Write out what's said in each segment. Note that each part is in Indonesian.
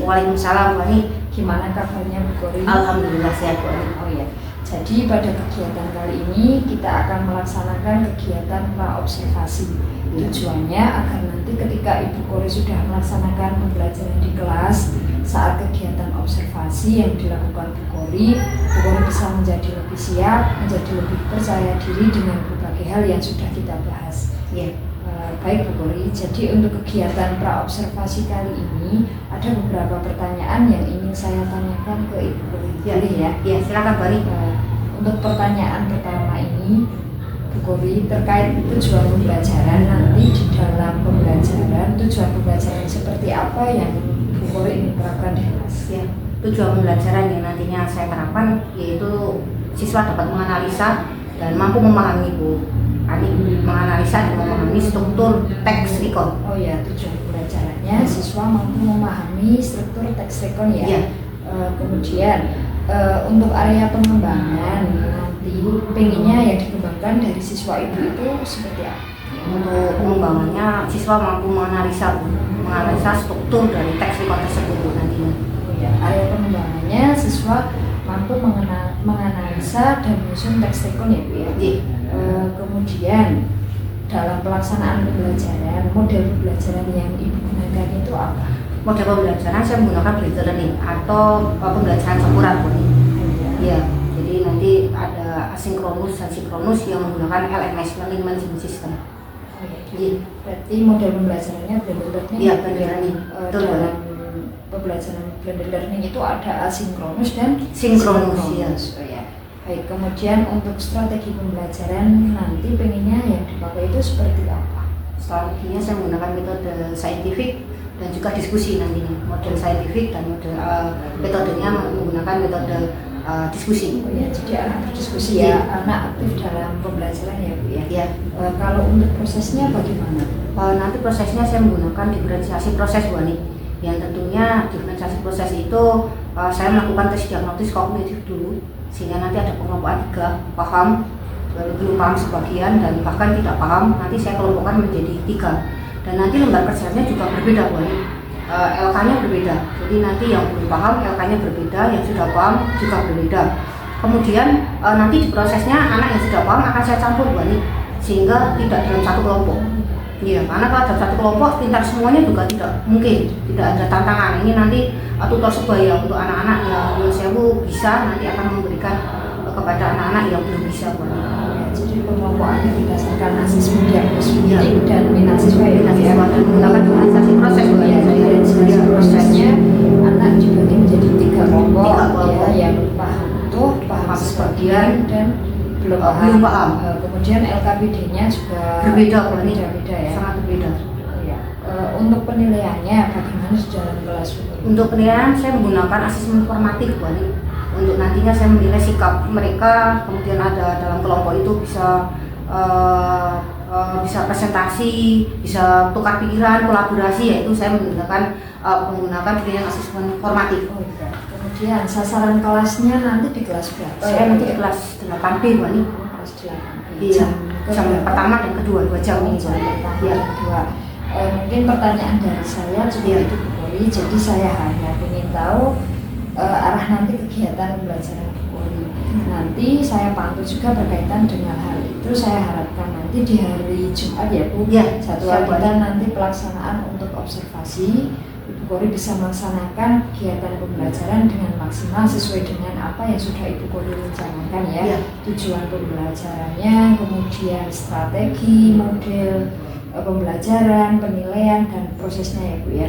Waalaikumsalam, Bu Ani. Gimana kabarnya Bu Kori? Alhamdulillah sehat, Bu Ani. Oh ya. Jadi pada kegiatan kali ini kita akan melaksanakan kegiatan praobservasi. Tujuannya agar nanti ketika Ibu Kori sudah melaksanakan pembelajaran di kelas, saat kegiatan observasi yang dilakukan Bu Kori bisa menjadi lebih siap, menjadi lebih percaya diri dengan berbagai hal yang sudah kita bahas. Ya. Baik Bu Kori, jadi untuk kegiatan praobservasi kali ini ada beberapa pertanyaan yang ingin saya tanyakan ke Ibu Kori. Boleh ya? Ya, silakan Bu Ani. Untuk pertanyaan pertama ini, Bu Kori, terkait tujuan pembelajaran nanti di dalam pembelajaran, tujuan pembelajaran seperti apa yang Bu Kori ingin terapkan di kelas? Ya, tujuan pembelajaran yang nantinya saya terapkan yaitu siswa dapat menganalisa dan mampu memahami, Bu Ani, menganalisa dan memahami struktur teks recon. Oh ya, tujuan pembelajarannya siswa mampu memahami struktur teks recon ya. Ya. Kemudian untuk area pengembangan nanti pengennya yang dikembangkan dari siswa itu seperti apa? Untuk pengembangannya siswa mampu menganalisa struktur dari teks recon tersebut nantinya. Oh ya, area pengembangannya siswa mampu menganalisa dan menyusun teks recon ya Bu ya. Kemudian dalam pelaksanaan pembelajaran, model pembelajaran yang Ibu gunakan itu apa? Model pembelajaran saya menggunakan blended learning atau pembelajaran campuran, Bu. Ya, jadi nanti ada asinkronus dan sinkronus yang menggunakan LMS, Learning Management System. Oh, ya. Berarti model pembelajarannya blended learning. Iya, blended learning. Dalam pembelajaran blended learning itu ada asinkronus dan sinkronus. Ya. Oh, ya. Baik, kemudian untuk strategi pembelajaran nanti pengennya yang dipakai itu seperti apa? Strateginya saya menggunakan metode saintifik dan juga diskusi nantinya. Model saintifik dan model metodenya menggunakan metode diskusi. Oh ya, jadi anak berdiskusi ya, anak aktif dalam pembelajaran ya Bu ya. Ya. Kalau untuk prosesnya bagaimana? Nanti prosesnya saya menggunakan diferensiasi proses, Bu Ani. Yang tentunya diferensiasi proses itu saya melakukan tes diagnostis kognitif dulu, sehingga nanti ada pengelompokan 3, paham, lalu belum paham sebagian, dan bahkan tidak paham. Nanti saya kelompokkan menjadi 3, dan nanti lembar kerjanya juga berbeda, Bu Ani. LK-nya berbeda, jadi nanti yang belum paham LK-nya berbeda, yang sudah paham juga berbeda. Kemudian nanti di prosesnya anak yang sudah paham akan saya campur, Bu Ani, sehingga tidak dalam satu kelompok. Iya, karena kalau dalam satu kelompok pintar semuanya juga tidak mungkin, tidak ada tantangan. Ini nanti tutor sebaya untuk anak-anak yang saya bisa nanti akan memberikan kepada anak-anak yang belum bisa, Bu Ani. Jadi pengelompokannya berdasarkan asesmen diagnostik dan minat siswa ya, dan menggunakan diferensiasi proses, Bu Ani. Diferensiasi prosesnya anak dibagi menjadi 3 kelompok ya, yang paham utuh, paham sebagian, dan belum paham. Kemudian LKPD-nya juga berbeda ya, sangat berbeda. Ya. Untuk penilaiannya bagaimana di dalam kelas? Untuk penilaian saya menggunakan asesmen formatif, Bu Ani. Untuk nantinya saya menilai sikap mereka, kemudian ada dalam kelompok itu bisa presentasi, bisa tukar pikiran, kolaborasi, yaitu saya menggunakan penilaian asesmen formatif. Oh, iya. Kemudian sasaran kelasnya nanti di kelas berapa? Saya nanti di kelas 8B, Bu Ani. Kelas 8B. Iya. Jam pertama dan kedua 2 jam ini. Jam pertama dan kedua. Mungkin pertanyaan dari saya juga itu Bu Kori. Jadi saya hanya ingin tahu arah nanti kegiatan pembelajaran Bu Kori. Nanti saya pantau juga berkaitan dengan hal itu. Saya harapkan nanti di hari Jumat ya Bu. Ya, jadwal kita nanti pelaksanaan untuk observasi. Ibu Kori bisa melaksanakan kegiatan pembelajaran dengan maksimal sesuai dengan apa yang sudah Ibu Kori rencanakan ya. Tujuan pembelajarannya, kemudian strategi, model pembelajaran, penilaian, dan prosesnya ya Bu ya.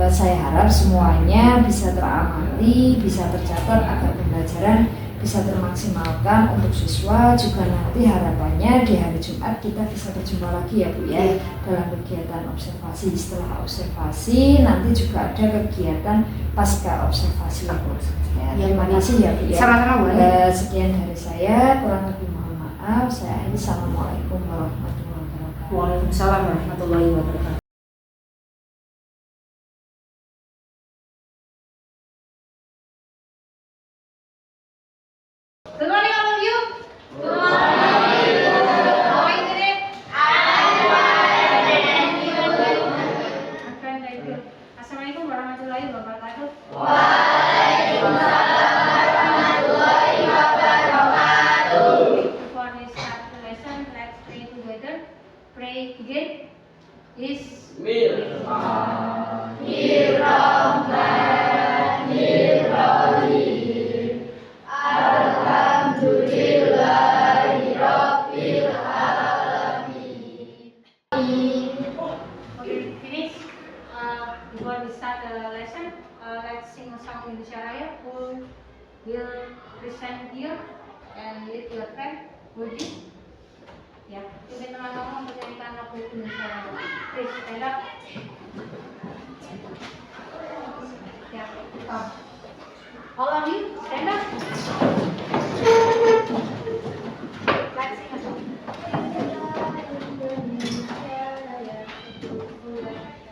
Saya harap semuanya bisa teramati, bisa tercatat agar pembelajaran bisa termaksimalkan untuk siswa. Juga nanti harapannya di hari Jumat kita bisa berjumpa lagi ya Bu ya, dalam kegiatan observasi. Setelah observasi nanti juga ada kegiatan pasca observasi. Terima kasih ya Bu ya. Sama-sama, Bu. Sekian dari saya, kurang lebih mohon maaf. Saya akhiri. Assalamualaikum warahmatullahi wabarakatuh. Waalaikumsalam warahmatullahi wabarakatuh. Good morning, all of you. Good morning. How are you today? I'm fine. Thank you. Assalamualaikum warahmatullahi wabarakatuh. before we start the lesson, let's sing a song Indonesia Raya. Who will present here and lead your friend? Woody? Ya, pimpin teman-teman untuk menyanyikan lagu Indonesia Raya. Please stand up. Ya, all of you stand up. Let's sing a song.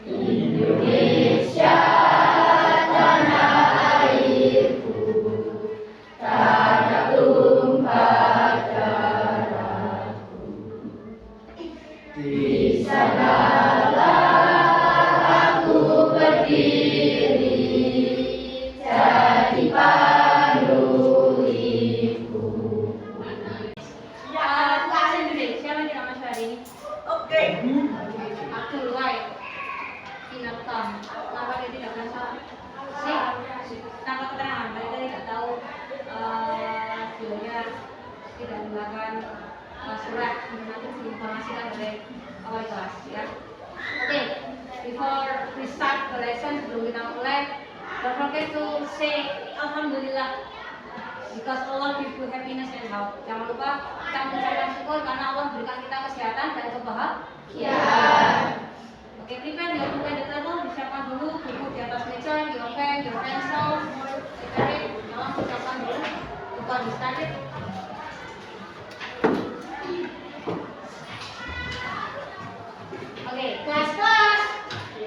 Indonesia tanah airku, tanah tumpah darahku. Di sanalah aku berdiri, jadi pandu ibu. Bahasa Indonesia lagi nama hari ini. Oke. Abdul Wahid Inartam. Kenapa dia tidak bisa? Tanpa keterangan, mereka tidak tahu videonya tidak menggunakan surat nanti diinformasikan oleh awal kelas ya. Oke, before we start the lesson, sebelum kita mulai, don't forget to say Alhamdulillah because Allah give you happiness and health. Jangan lupa kita mengucapkan syukur karena Allah memberikan kita kesehatan dan kebahagiaan. Oke, prepare your book and the table, disiapkan dulu buku di atas meja, your pen, your pencil, prepare, jangan disiapkan dulu before we started. Oke, kelas.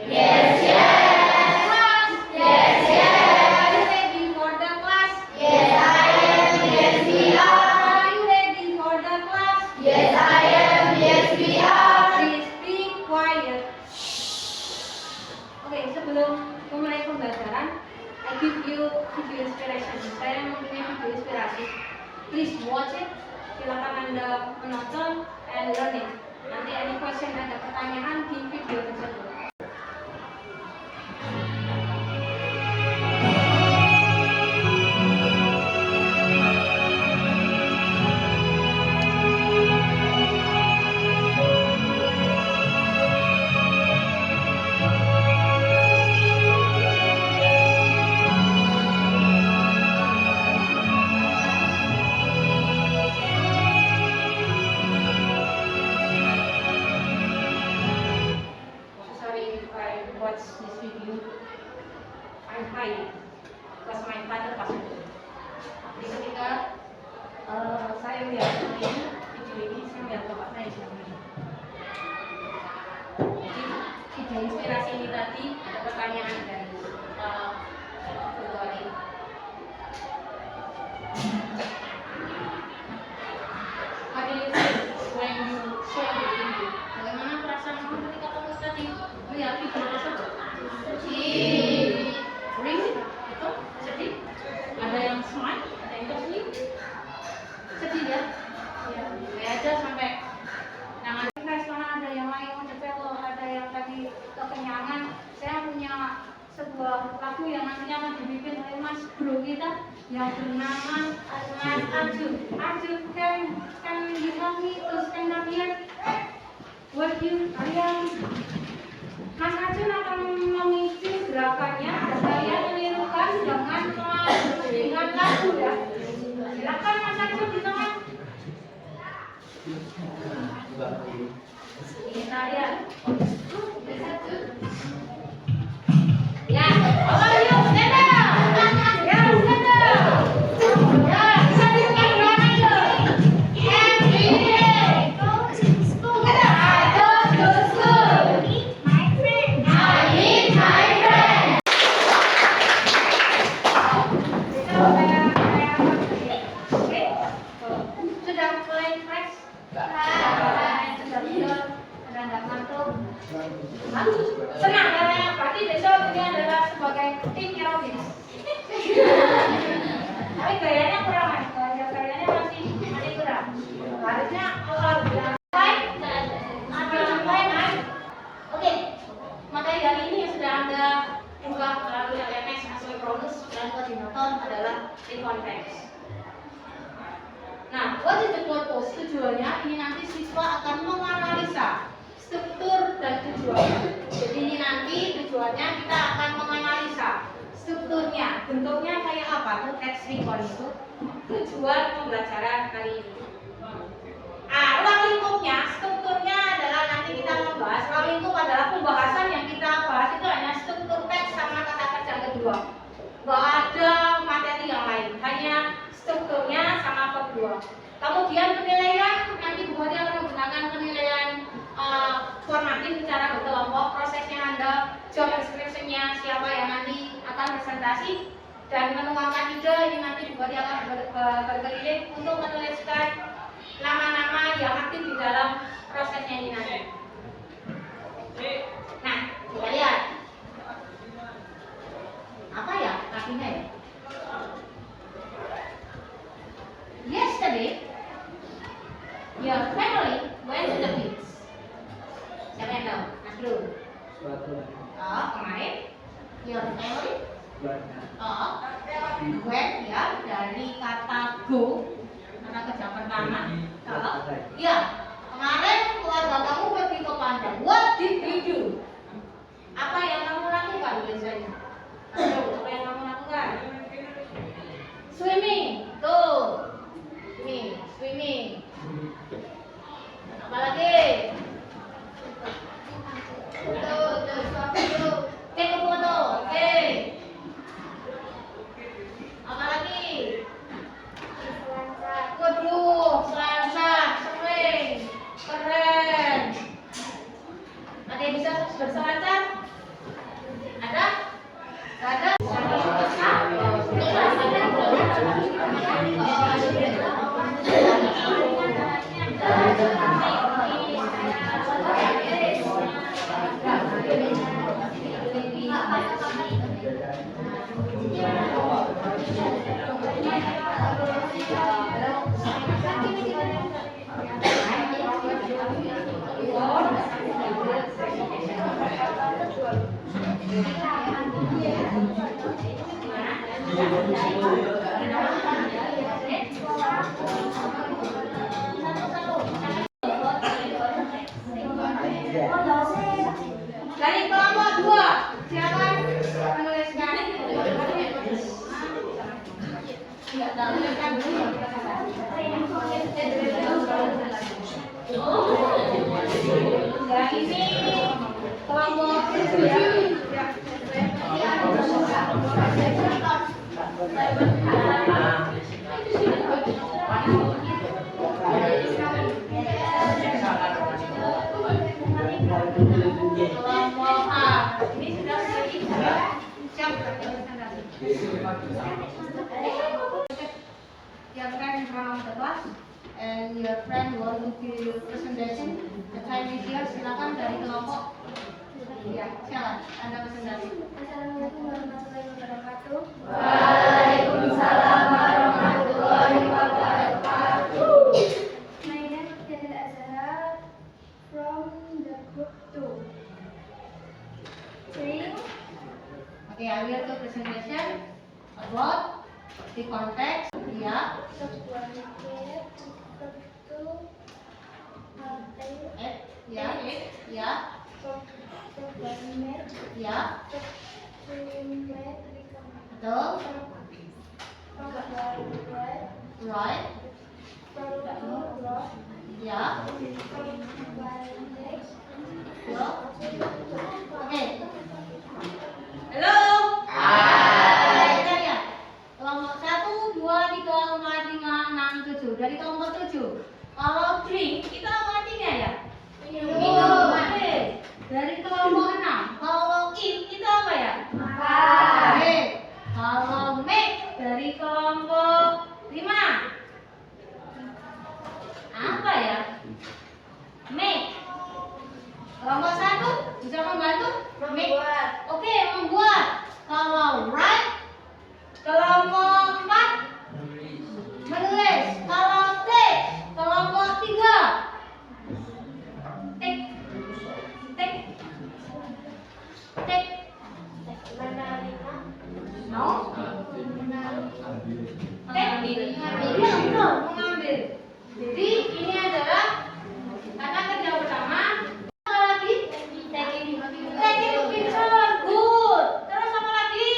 Yes, yes. Kelas. Yes, yes. Are you ready for the class? Yes, I am. Yes, we are. Are you ready for the class? Yes, I am. Yes, we are. Please be quiet. Oke, sebelum memulai pembelajaran, I give you video inspiration. Saya mempunyai video inspirasi. Please watch it. Silakan Anda menonton and learn it. Nanti any question, ada pertanyaan di video tersebut. Sorry if I watch this video. I'm crying because my father passed away. Jadi ketika saya melihat video ini, saya melihat bapak saya sedang meninggal. Jadi ide inspirasi ini tadi ada pertanyaan dari ketua ini. How do you feel when you share the video? Bagaimana perasaan kamu ketika kamu tadi melihat video tersebut? Sedih. Really? Itu sedih? Ada yang smile? Ada yang tersenyum? Sedih ya? Ya. Saya aja sampai jangan stres karena ada yang lain mau ada yang tadi kekenyangan. Saya punya sebuah lagu yang nantinya akan dibikin oleh Mas Bro kita yang bernama Mas Arjun. Arjun, can you help me to stand up here? Would you, kalian? Mas Arjun akan memicu gerakannya dan kalian menirukan dengan lagu ya. Silakan Mas Arjun di tengah. Ini saya. Ya, all of you stand up. Ya, stand up. Ya, bisa dibuka ruangan itu. Every day. Go to school. I go to school. My friend. I meet my friend. Oke. Sudah mulai fresh? Sudah tidur? Sudah nggak ngantuk? Senang karena berarti besok ini adalah sebagai tim aerobis. Tapi gayanya kurang mas, gayanya masih kurang. Harusnya kalau bilang baik, mas. Oke, materi hari ini yang sudah anda buka melalui LMS Asynchronous dan koordinator adalah reconference. Nah, what is the purpose? Tujuannya ini nanti siswa akan menganalisa struktur dan tujuan. Jadi ini nanti tujuannya kita strukturnya, bentuknya kayak apa tuh text recall itu? Tujuan pembelajaran kali ini. Ruang lingkupnya, strukturnya adalah nanti kita membahas. Ruang lingkup adalah pembahasan yang kita bahas itu hanya struktur teks sama kata kerja kedua. Nggak ada materi yang lain, hanya strukturnya sama kedua. Kemudian penilaian, nanti Bu Hadi akan menggunakan penilaian formatif secara berkelompok, prosesnya Anda, job description-nya siapa yang nanti akan presentasi, dan menuangkan ide ini nanti Bu Hadi akan berkeliling untuk menuliskan nama-nama yang aktif di dalam prosesnya ini nanti. Nah, coba lihat. Apa ya artinya ya? Yesterday, your family went to the beach. Siapa yang tahu? Nasrul. Oh, kemarin. Your family. Oh, went ya dari kata go, kata kerja pertama. Oh, ya. Kemarin keluarga kamu pergi ke pantai. What did you do? Apa yang kamu lakukan biasanya? Apa yang kamu lakukan? Swimming. Tuh. Nih, swimming. Apa lagi? Tuh, take a photo. Oke. Apa lagi? Waduh, selancar, sering, keren. Ada yang bisa berselancar? Ada? Gak ada? Dari kelompok 2, siapa menuliskan? Enggak tahu kan dulu. Ya ini kelompok 7 ya. Kelompok A. Ini sudah siap presentasi. Your friend in front of the class and your friend want to do your presentation. The time is here. Silakan dari kelompok. Ya, silakan Anda presentasi. Assalamualaikum warahmatullahi wabarakatuh. Waalaikumsalam warahmatullahi wabarakatuh. My name is Jalil Azhar from the group 2. 3. Okay, I will do presentation about the context. Ya. Sebuah mikir tentu Ya. Ya. sebuah image Ya. image Betul. Right. Ya. Yo. Oke. Halo. Hai. Kita lihat. Kelompok 1, 2, 3, 4, 5, 6, 7. Dari kelompok 7. Kalau drink, kita apa artinya ya? Minum. Oke. Dari kelompok 6. Kalau eat, kita apa ya? Makan. Oke. Kalau make, dari kelompok 5. Apa ya? Make. Kelompok 1 bisa membantu? Membuat. Oke, membuat. Kalau write, kelompok 4 menulis. Kalau take, kelompok 3 take. No? Take. Iya, betul, mengambil. Jadi ini adalah kata kerja pertama. Apa lagi? Taking picture. Good. Terus apa lagi?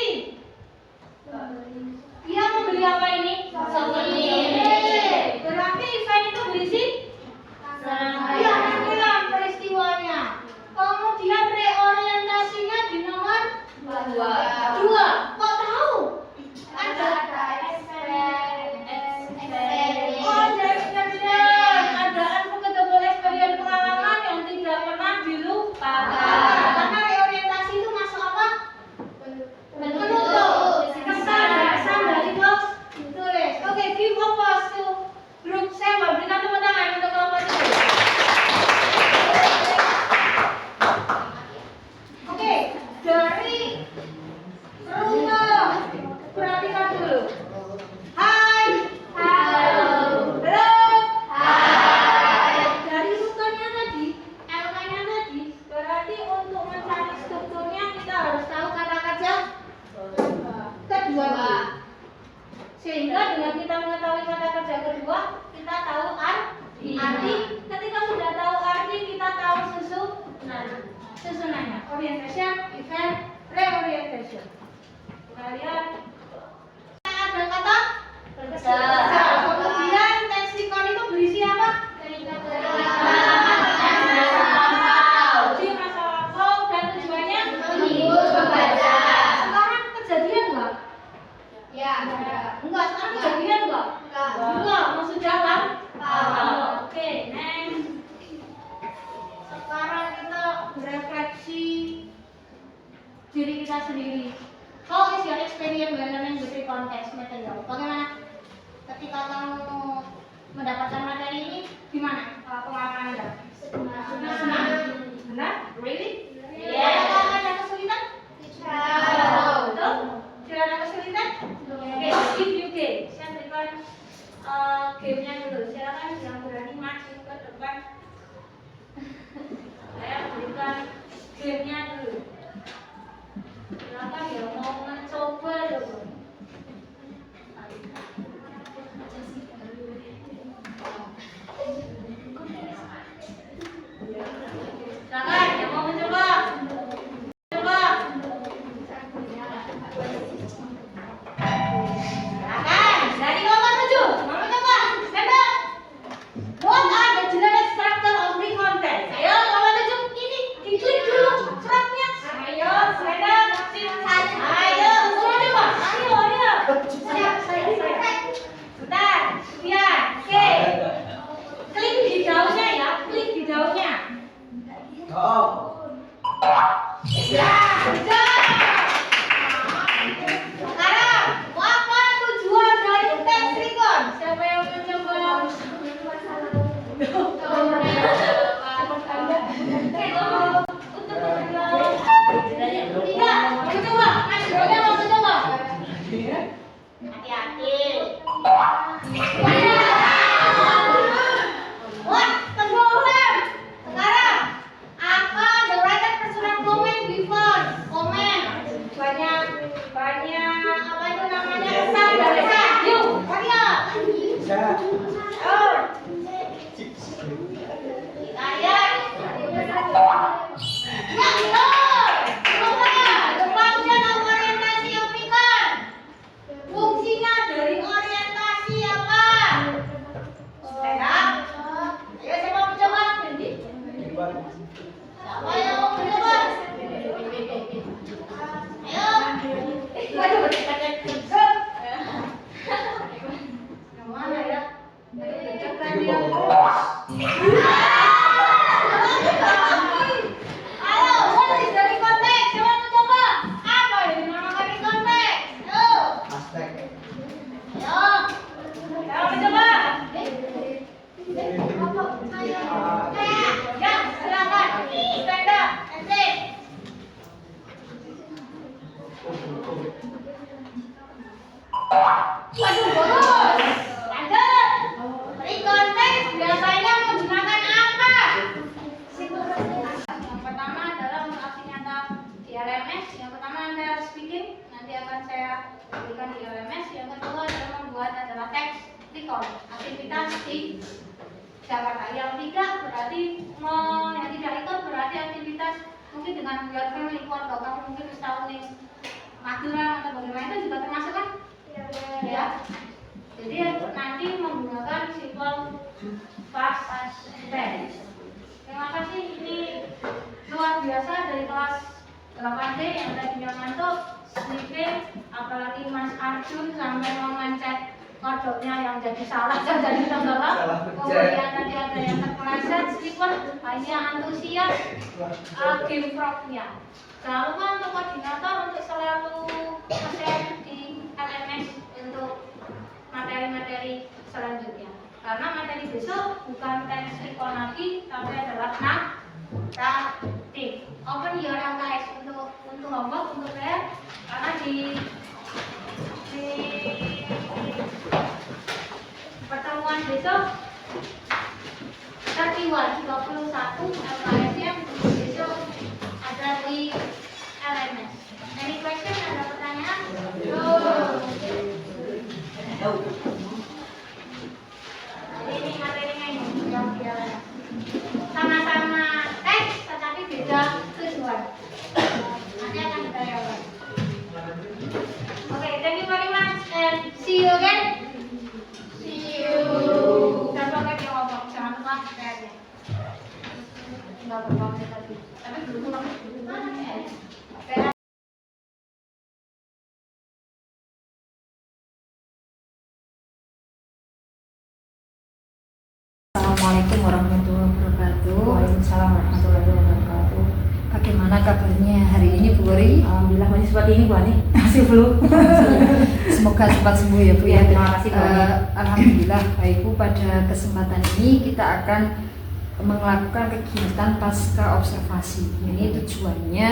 dua. Sehingga dengan kita mengetahui kata kerja kedua, kita tahu arti. Ketika sudah tahu arti, kita tahu susunannya. Orientation, event, reorientation. Kita lihat. Ada kata kerja. Kemudian leksikon itu berisi apa? Masa lampau dan tujuannya Membaca. sekarang kejadian nggak? Ya. Enggak, sekarang kejadian nggak? Enggak, maksud jalan? Oke, next. Sekarang kita berefleksi diri kita sendiri. How is your experience when learning the three context material? Bagaimana ketika kamu mendapatkan materi ini? Gimana pengalaman Anda? Senang? Benar? Really? Apakah ada kesulitan? Betul? Tidak ada kesulitan? Oke, give you game. Saya berikan gamenya dulu. Silakan yang berani maju ke depan. Saya berikan gamenya dulu. Silakan ya mau mencoba dulu. Silakan yang mau mencoba. Coba. Silakan. Dari nomor 7. Mau mencoba? Stand up. What are the generic structure of free content? Ayo nomor 7 ini diklik dulu suratnya. Ayo stand up. Ayo semua coba. Ayo. Saya. Bentar. Sekian. Oke. Klik di daunnya ya. Klik di daunnya. Sekarang, apa tujuan dari teks recon? Siapa yang mencoba? Tidak, mau mencoba. Mas Bro-nya mau mencoba. Hati-hati. What? Tenggelam. Sekarang, apa the writer personal comment before comment? Banyak apa itu namanya kesan dari saya. Yuk, Maria. Oh. Kita lihat. Ya, betul. Coba, the function of orientasi of recon. Fungsinya dari orientasi apa? Stand up. Ayo siapa mau mencoba? Siapa yang mau mencoba? Ayo. Waduh, yang mana ya? Ayo, what is dari konteks? Siapa mau coba? Apa yang dinamakan dari konteks? Ayo. Ayo. Siapa mau coba? Ya, silakan. Stand up and say. Waduh, bagus. Lanjut. Rekonteks biasanya menggunakan apa? Yang pertama adalah untuk aksi nyata di LMS. Yang pertama Anda speaking, nanti akan saya berikan di LMS. Yang kedua adalah membuat adalah teks recon, aktivitas di Jakarta. Yang tiga berarti yang tidak ikut berarti aktivitas mungkin dengan your family keluarga kamu mungkin setahun nih Magelang atau bagaimana itu juga termasuk kan? Ya. Jadi nanti menggunakan simple past tense. Terima kasih, ini luar biasa dari kelas 8D yang tadi ngantuk, sleeping, apalagi Mas Arjun sampai mau mencet kodoknya yang jadi salah dan jadi tenggelam. Kemudian tadi ada yang terpeleset, sleeper, hanya antusias, game frognya. Jangan lupa untuk koordinator untuk selalu share di LMS untuk materi-materi selanjutnya. Karena materi besok bukan teks recon lagi, tapi adalah naratif. Open your LKS untuk homework untuk saya, karena di pertemuan besok 31 LKS-nya besok ada di LMS. Any question? Ada pertanyaan? Ini materinya ini yang biasa. Sama-sama teks tetapi beda tujuan. Nanti akan kita lihat. Oke, thank you very much and see you again. See you. Dan pakai dia ngomong, jangan lupa kayaknya. Enggak berapa tadi. Tapi belum pulang. Assalamualaikum warahmatullahi wabarakatuh. Waalaikumsalam warahmatullahi wabarakatuh. Bagaimana kabarnya hari ini Bu Gori? Alhamdulillah masih seperti ini Bu Ani. Masih belum. Semoga cepat sembuh ya Bu ya. Terima kasih Bu Ani. Alhamdulillah baik Bu, pada kesempatan ini kita akan melakukan kegiatan pasca observasi. Ini tujuannya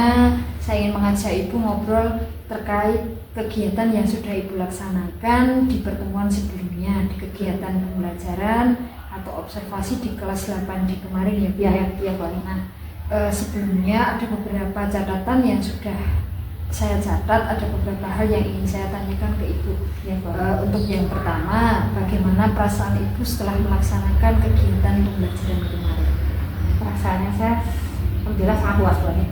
saya ingin mengajak Ibu ngobrol terkait kegiatan yang sudah Ibu laksanakan di pertemuan sebelumnya, di kegiatan pembelajaran atau observasi di kelas 8D kemarin ya Bu ya. Iya Bu Ani. Nah, sebelumnya ada beberapa catatan yang sudah saya catat, ada beberapa hal yang ingin saya tanyakan ke Ibu. Ya, Bu. Untuk yang pertama, bagaimana perasaan Ibu setelah melaksanakan kegiatan pembelajaran kemarin? Perasaannya saya alhamdulillah sangat puas Bu Ani.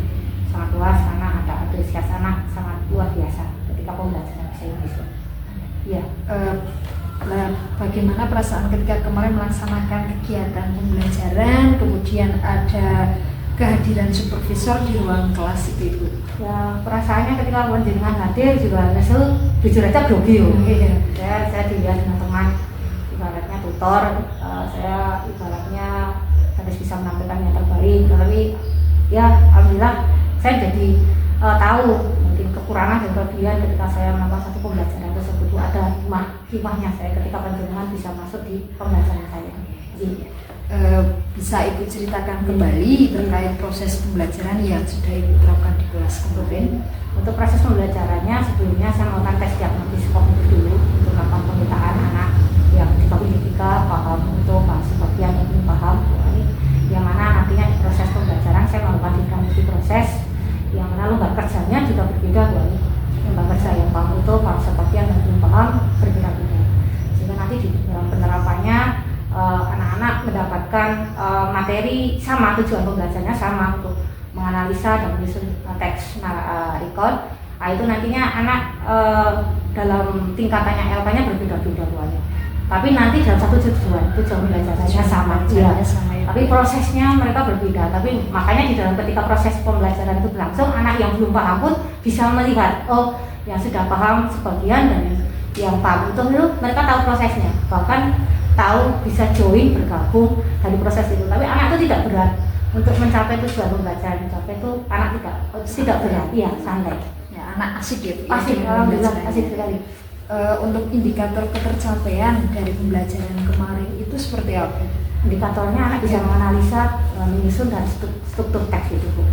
Sangat puas karena ada apresiasi anak sangat luar biasa ketika pembelajaran bahasa Inggris. Iya. Bagaimana perasaan ketika kemarin melaksanakan kegiatan pembelajaran, kemudian ada kehadiran supervisor di ruang kelas itu Ibu? Ya, perasaannya ketika panjenengan hadir juga langsung jujur aja grogi. Saya dilihat dengan teman, ibaratnya tutor, saya ibaratnya harus bisa menampilkan yang terbaik. Tapi ya alhamdulillah saya jadi tahu mungkin kekurangan dan kelebihan ketika saya melakukan satu pembelajaran tersebut. Ada hikmahnya saya ketika panjenengan bisa masuk di pembelajaran saya. Jadi, bisa Ibu ceritakan kembali terkait proses pembelajaran yang sudah Ibu terapkan di kelas kemarin? untuk proses pembelajarannya sebelumnya saya melakukan tes diagnosis kognitif dulu untuk melakukan pemetaan anak yang dibagi tiga, paham untuk sebagian yang belum paham, yang mana nantinya di proses pembelajaran saya melakukan diagnosis proses yang mana lembar kerjanya juga berbeda Bu Ani. Lembar kerja yang paham itu sebagian yang belum paham berbeda-beda, sehingga nanti di dalam penerapannya anak-anak mendapatkan materi sama, tujuan pembelajarannya sama untuk menganalisa dan menyusun teks record. Nah, itu nantinya anak dalam tingkatannya LK-nya berbeda-beda Bu Ani. Tapi nanti dalam satu tujuan pembelajarannya sama. Ya. Tapi prosesnya mereka berbeda. Tapi makanya di dalam ketika proses pembelajaran itu berlangsung, anak yang belum paham pun bisa melihat, oh yang sudah paham sebagian dan yang paham itu mereka tahu prosesnya. Bahkan tahu bisa join bergabung dari proses itu. Tapi anak itu tidak berat untuk mencapai tujuan pembelajaran. Mencapai itu anak tidak berat, iya santai. Ya, anak asik ya. Asik, alhamdulillah asik sekali. Untuk indikator ketercapaian dari pembelajaran kemarin itu seperti apa? Indikatornya anak bisa menganalisa, menyusun dan struktur teks itu Bu.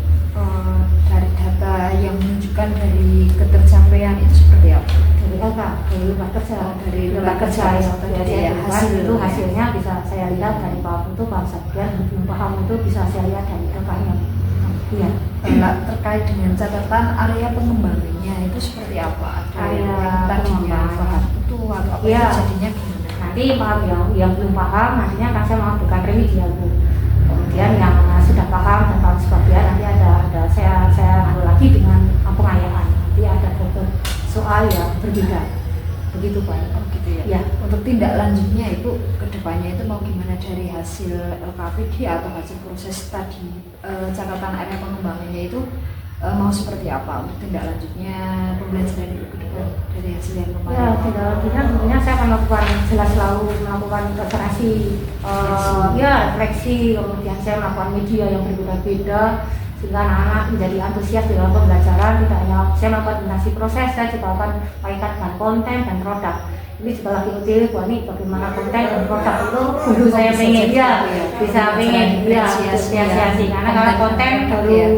Dari data yang menunjukkan dari ketercapaian itu seperti apa? Dari LK, dari lembar kerja, dari lembar kerja yang terjadi ya, itu hasilnya bisa saya lihat dari paham itu, paham sebagian, belum paham itu bisa saya lihat dari LK-nya. Iya. Terkait dengan catatan area pengembangannya itu seperti apa? Ada Area yang tadinya pengembangan. itu atau apa Iya. jadinya gimana? Nanti paham yang belum paham nantinya akan saya melakukan remedial Bu. Kemudian yang sudah paham dan paham sebagian nanti ada saya ambil lagi dengan pengayaan. Nanti ada beberapa soal yang berbeda. Begitu Pak. Oh gitu ya. Ya. Untuk tindak lanjutnya Ibu kedepannya itu mau gimana dari hasil LKPD atau hasil proses tadi catatan area pengembangannya itu mau seperti apa untuk tindak lanjutnya pembelajaran Ibu ke depan dari hasil yang kemarin? Ya, tindak lanjutnya tentunya saya akan melakukan selalu melakukan referensi, ya refleksi, kemudian saya melakukan media yang berbeda-beda sehingga anak-anak menjadi antusias dalam pembelajaran. Tidak hanya saya melakukan dinasti proses, saya juga akan mengaitkan dengan konten dan produk. Ini juga lagi util Bu Ani, bagaimana konten dan produk itu dulu saya pengen bisa pengen apresiasi karena konten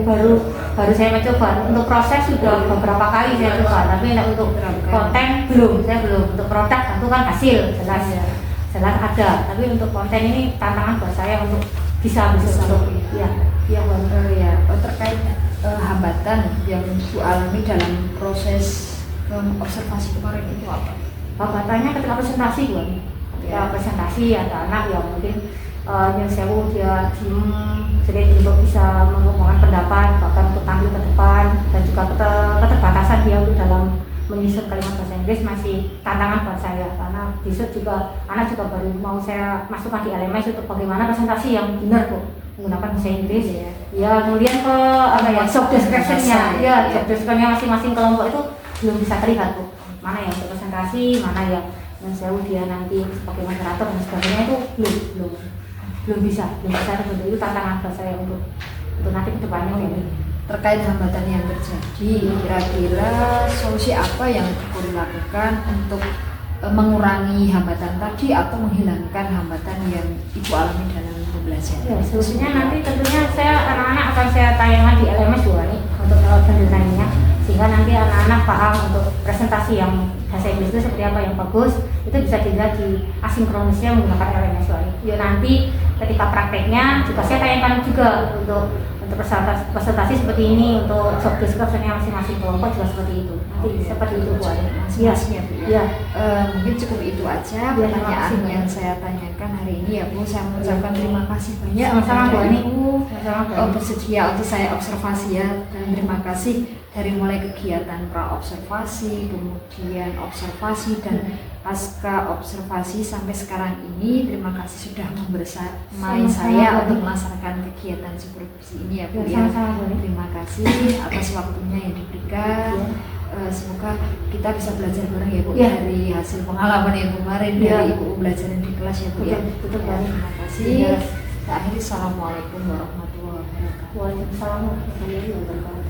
baru saya mencoba. Untuk proses sudah beberapa kali saya coba, tapi untuk konten saya belum. Untuk produk tentu kan hasil jelas ada, tapi untuk konten ini tantangan buat saya untuk bisa untuk terkait hambatan yang Bu alami dalam proses observasi kemarin itu apa? hambatannya ketika presentasi Bu Ani. Ketika presentasi ada anak yang mungkin yang sewu dia sedikit untuk bisa mengembangkan pendapat bahkan untuk tampil ke depan, dan juga keterbatasan dia untuk dalam menyusun kalimat bahasa Inggris masih tantangan buat saya, karena besok juga anak juga baru mau saya masukkan di LMS untuk bagaimana presentasi yang benar Bu menggunakan bahasa Inggris ya. Kemudian ke job description-nya job description-nya masing-masing kelompok itu belum bisa terlihat Bu, mana yang untuk presentasi, mana yang sewu dia nanti sebagai moderator dan sebagainya, itu belum bisa terbentuk. Itu tantangan buat saya untuk nanti ke depannya ya. Terkait hambatan yang terjadi, kira-kira solusi apa yang perlu dilakukan untuk mengurangi hambatan tadi atau menghilangkan hambatan yang Ibu alami dalam pembelajaran? Ya, solusinya nanti tentunya anak-anak akan saya tayangkan di LMS Bu Ani untuk pendesainnya, sehingga nanti anak-anak paham untuk presentasi yang bahasa Inggris itu seperti apa yang bagus, itu bisa dilihat di asinkronisnya menggunakan LMS Bu Ani. Ya nanti ketika prakteknya juga saya tayangkan juga untuk presentasi seperti ini, untuk job description-nya masing-masing kelompok juga seperti itu. Nanti seperti itu Bu Ani. Masing-masingnya Bu Ya. Mungkin cukup itu aja pertanyaan yang saya tanyakan hari ini ya Bu. Saya mengucapkan terima kasih banyak Sama-sama Bu Ani. Bersedia untuk saya observasi ya, dan terima kasih dari mulai kegiatan pra observasi, kemudian observasi dan pasca observasi sampai sekarang ini. Terima kasih sudah membersamai saya untuk melaksanakan kegiatan supervisi ini ya Bu ya. Terima kasih atas waktunya yang diberikan. Semoga kita bisa belajar bareng ya Bu dari hasil pengalaman yang kemarin dari Ibu belajar di kelas ya Bu ya. Terima kasih. Akhirnya assalamualaikum warahmatullahi wabarakatuh. Waalaikumsalam warahmatullahi wabarakatuh.